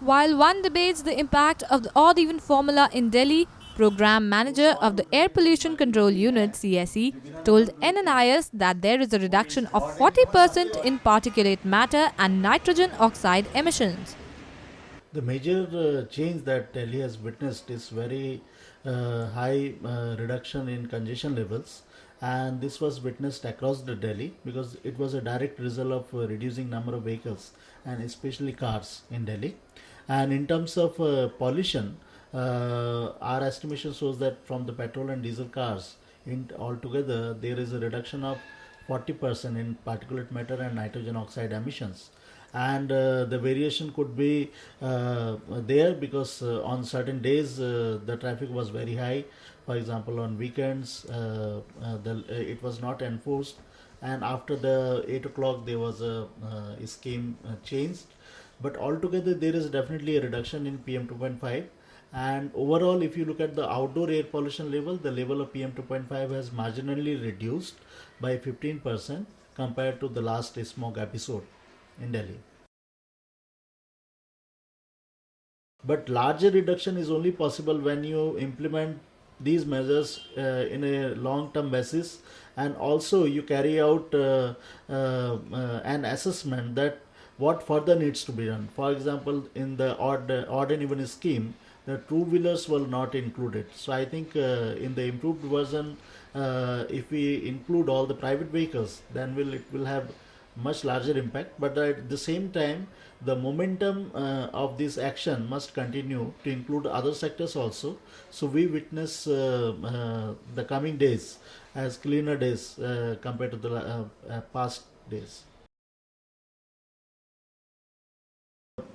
While one debates the impact of the odd even formula in Delhi, Program Manager of the Air Pollution Control Unit (CSE) told Nnis that there is a reduction of 40% in particulate matter and nitrogen oxide emissions. The major change that Delhi has witnessed is very high reduction in congestion levels, and this was witnessed across the Delhi because it was a direct result of reducing number of vehicles and especially cars in Delhi. And in terms of pollution, our estimation shows that from the petrol and diesel cars, in altogether there is a reduction of 40% in particulate matter and nitrogen oxide emissions. And the variation could be there because on certain days the traffic was very high. For example, on weekends it was not enforced, and after the 8 o'clock there was a scheme changed. But altogether there is definitely a reduction in PM 2.5. And overall, if you look at the outdoor air pollution level, the level of PM 2.5 has marginally reduced by 15% compared to the last smog episode in Delhi. But larger reduction is only possible when you implement these measures in a long term basis, and also you carry out an assessment that what further needs to be done. For example, in the odd and even scheme, the two wheelers were not included. So I think in the improved version, if we include all the private vehicles, then it will have much larger impact. But at the same time, the momentum of this action must continue to include other sectors also. So we witness the coming days as cleaner days compared to the past days.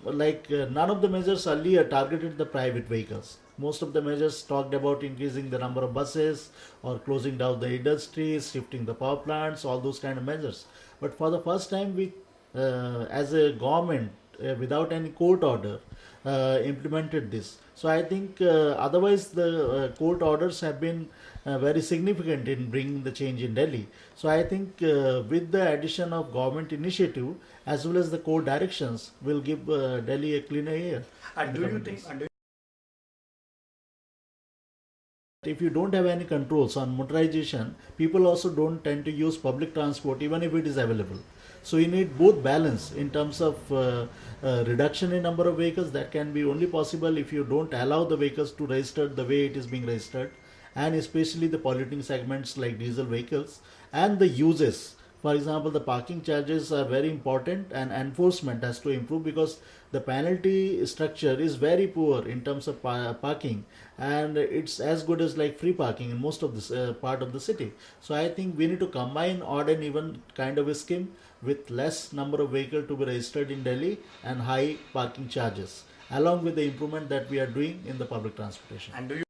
None of the measures earlier targeted the private vehicles. Most of the measures talked about increasing the number of buses or closing down the industries, shifting the power plants, all those kind of measures. But for the first time, we, as a government, without any court order, implemented this. So I think otherwise the court orders have been very significant in bringing the change in Delhi. So I think with the addition of government initiative as well as the court directions will give Delhi a cleaner air. And do you think? If you don't have any controls on motorization, people also don't tend to use public transport even if it is available. So you need both balance in terms of reduction in number of vehicles. That can be only possible if you don't allow the vehicles to register the way it is being registered, and especially the polluting segments like diesel vehicles and the uses. For example, the parking charges are very important, and enforcement has to improve because the penalty structure is very poor in terms of parking, and it's as good as like free parking in most of this part of the city. So I think we need to combine odd and even kind of a scheme with less number of vehicles to be registered in Delhi and high parking charges, along with the improvement that we are doing in the public transportation. And do you?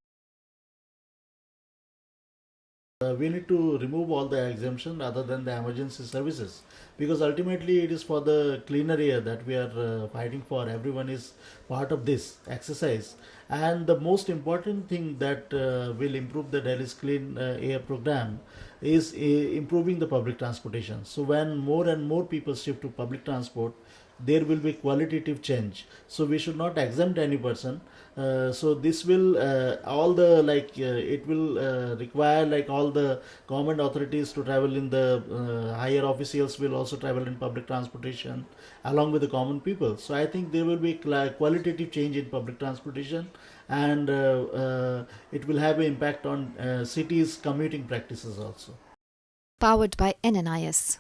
We need to remove all the exemption other than the emergency services, because ultimately it is for the cleaner air that we are fighting for. Everyone is part of this exercise, and the most important thing that will improve the Delhi's clean air program is improving the public transportation. So when more and more people shift to public transport, there will be qualitative change. So we should not exempt any person. So this will all the it will require like all the government authorities to travel in the higher officials will also travel in public transportation along with the common people. So I think there will be qualitative change in public transportation, and it will have an impact on cities commuting practices also. Powered by Nnis.